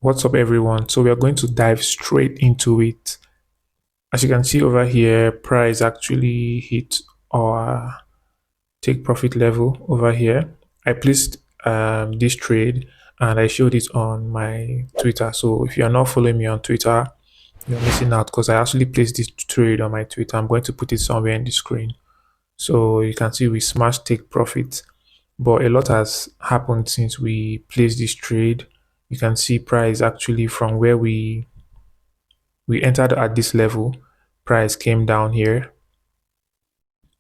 What's up, everyone? So we are going to dive straight into it. As you can see over here, price actually hit our take profit level over here. I placed this trade and I showed it on my Twitter. So if you are not following me on Twitter, you're missing out because I actually placed this trade on my Twitter. I'm going to put it somewhere in the screen. So you can see we smashed take profit, but a lot has happened since we placed this trade. You can see price actually from where we entered at this level, price came down here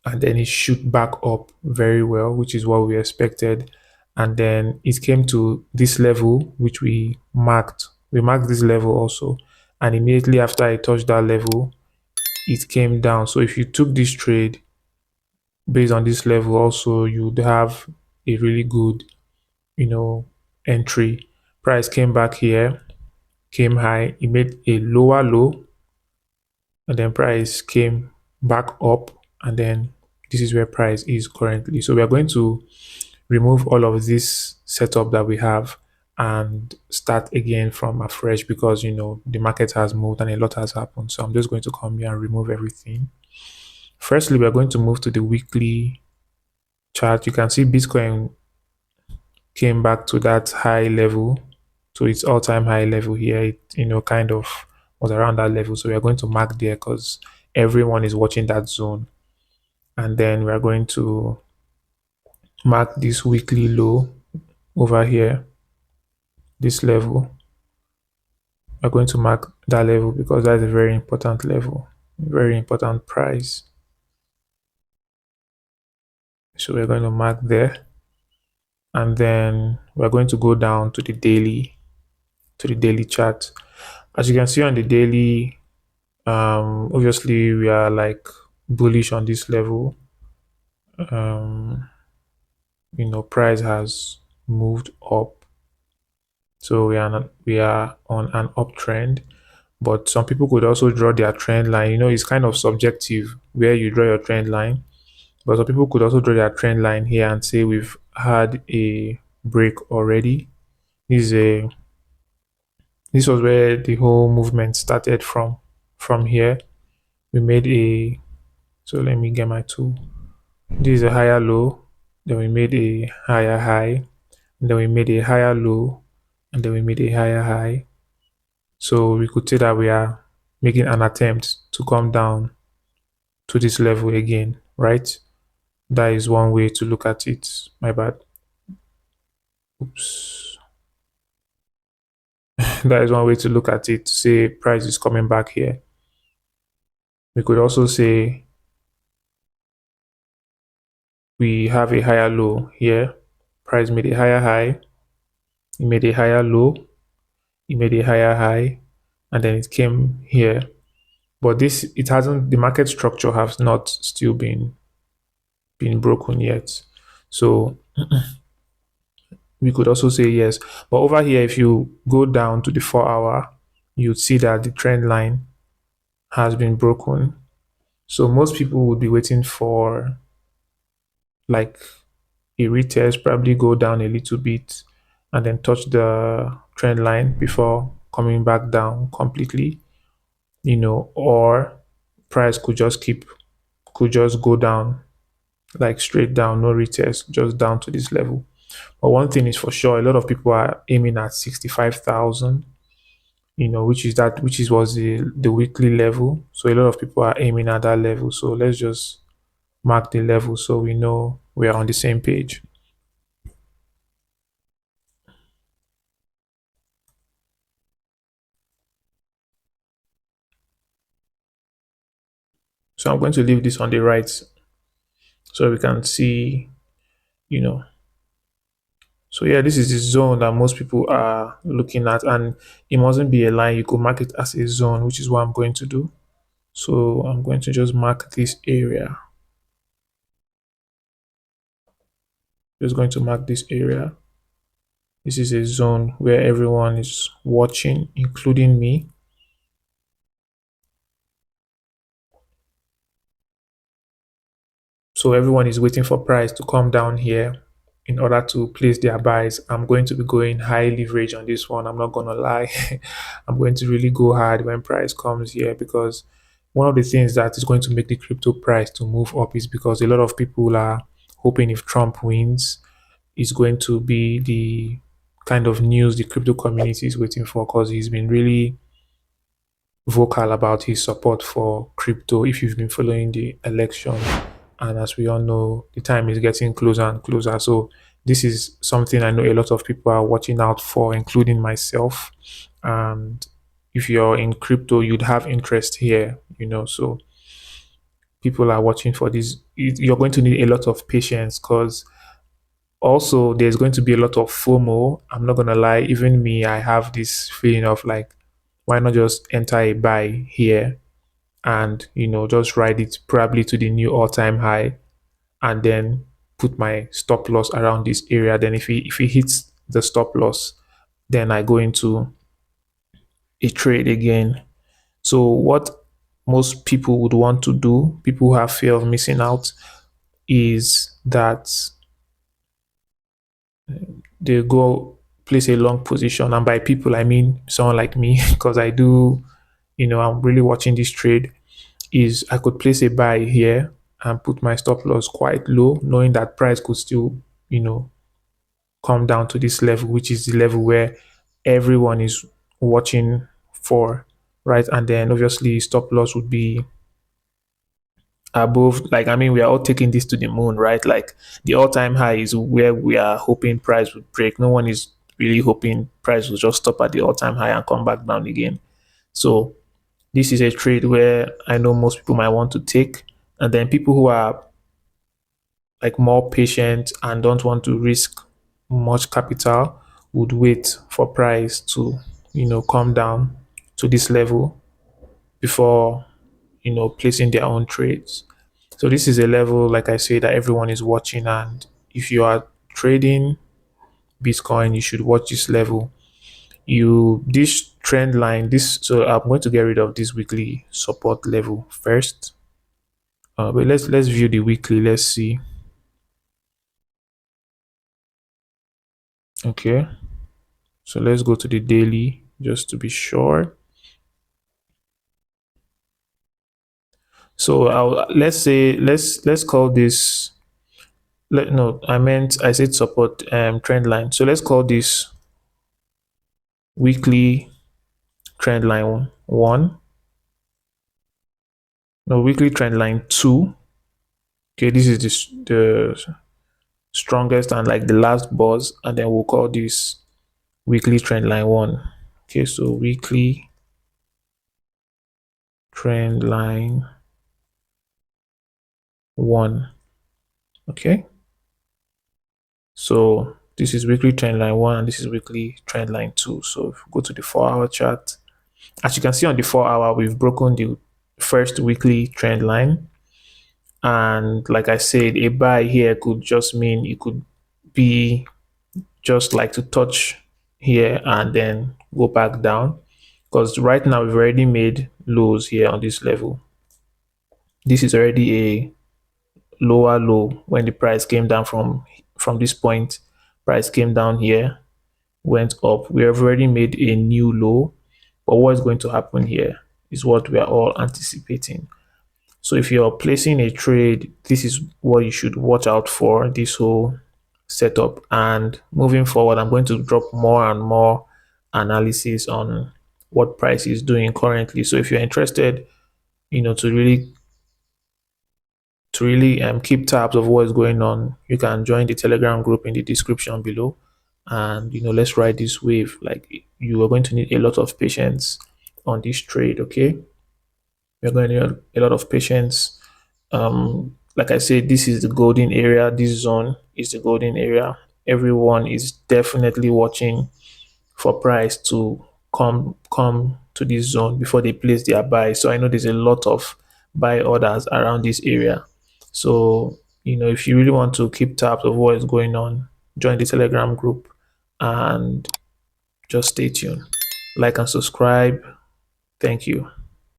and then it shoot back up very well, which is what we expected. And then it came to this level, which we marked. We marked this level also. And immediately after I touched that level, it came down. So if you took this trade based on this level, also, you'd have a really good, you know, entry. Price came back here, came high, it made a lower low, and then price came back up, and then this is where price is currently. So we are going to remove all of this setup that we have and start again from afresh because the market has moved and a lot has happened. So I'm just going to come here and remove everything. Firstly, we are going to move to the weekly chart. You can see Bitcoin came back to that high level, to its all-time high level here. It kind of was around that level. So we are going to mark there because everyone is watching that zone. And then we are going to mark this weekly low over here, this level. We're going to mark that level because that's a very important level, very important price. So we're going to mark there, and then we're going to go down to the daily chart. As you can see on the daily, obviously we are like bullish on this level. um Price has moved up, so we are on an uptrend. But some people could also draw their trend line. It's kind of subjective where you draw your trend line, but some people could also draw their trend line here and say we've had a break already. This was where the whole movement started from here. We made a So let me get my tool. This is a higher low, then we made a higher high, and then we made a higher low, and then we made a higher high. So we could say that we are making an attempt to come down to this level again, right? That is one way to look at it. My bad. Oops. That is one way to look at it, to say price is coming back here. We could also say we have a higher low here. Price made a higher high, it made a higher low, it made a higher high, and then it came here. But it hasn't, the market structure has not still been broken yet. So we could also say yes. But over here, if you go down to the 4 hour, you'd see that the trend line has been broken. So most people would be waiting for like a retest, probably go down a little bit and then touch the trend line before coming back down completely, or price could just go down, like straight down, no retest, just down to this level. But one thing is for sure, a lot of people are aiming at 65,000, which was the weekly level. So a lot of people are aiming at that level. So let's just mark the level so we know we are on the same page. So I'm going to leave this on the right so we can see, you know. So yeah, this is the zone that most people are looking at, and it mustn't be a line. You could mark it as a zone, which is what I'm going to do. So I'm going to just mark this area. Just going to mark this area. This is a zone where everyone is watching, including me. So everyone is waiting for price to come down here in order to place their buys. I'm going to be going high leverage on this one. I'm not gonna lie. I'm going to really go hard when price comes here, because one of the things that is going to make the crypto price to move up is because a lot of people are hoping if Trump wins, is going to be the kind of news the crypto community is waiting for, because he's been really vocal about his support for crypto if you've been following the election. And as we all know, the time is getting closer and closer. So this is something I know a lot of people are watching out for, including myself. And if you're in crypto, you'd have interest here, so people are watching for this. You're going to need a lot of patience, because also there's going to be a lot of FOMO. I'm not gonna lie, even me, I have this feeling of like, why not just enter a buy here and just ride it probably to the new all-time high, and then put my stop loss around this area. Then if it hits the stop loss, then I go into a trade again. So what most people would want to do, people who have fear of missing out, is that they go place a long position. And by people, I mean someone like me, because I do, I'm really watching this trade. Is I could place a buy here and put my stop loss quite low, knowing that price could still, come down to this level, which is the level where everyone is watching for, right? And then obviously stop loss would be above, like, I mean, we are all taking this to the moon, right? Like the all-time high is where we are hoping price would break. No one is really hoping price will just stop at the all-time high and come back down again. So this is a trade where I know most people might want to take. And then people who are like more patient and don't want to risk much capital would wait for price to, come down to this level before, placing their own trades. So this is a level, like I say, that everyone is watching. And if you are trading Bitcoin, you should watch this level. This trend line, so I'm going to get rid of this weekly support level first. But let's view the weekly. Let's see. Okay. So let's go to the daily just to be sure. So let's say let's call this, no, I said support trend line. So let's call this weekly trend line 1. No, weekly trend line 2. Okay, this is the strongest and like the last buzz, and then we'll call this weekly trend line 1. Okay, so weekly trend line 1. Okay, so this is weekly trend line 1 and this is weekly trend line 2. So if we go to the 4-hour chart, as you can see on the 4-hour, we've broken the first weekly trend line. And like I said, a buy here could just mean it could be just like to touch here and then go back down, because right now we've already made lows here on this level. This is already a lower low. When the price came down from this point, price came down here, went up. We have already made a new low, but what is going to happen here is what we are all anticipating. So if you're placing a trade, this is what you should watch out for, this whole setup. And moving forward, I'm going to drop more and more analysis on what price is doing currently. So if you're interested, to really keep tabs of what is going on, you can join the Telegram group in the description below. And let's ride this wave. Like, you are going to need a lot of patience on this trade. Okay, you're going to need a lot of patience. Like I said, this is the golden area. This zone is the golden area. Everyone is definitely watching for price to come to this zone before they place their buy. So I know there's a lot of buy orders around this area. So if you really want to keep tabs of what is going on, join the Telegram group and just stay tuned. Like and subscribe. Thank you.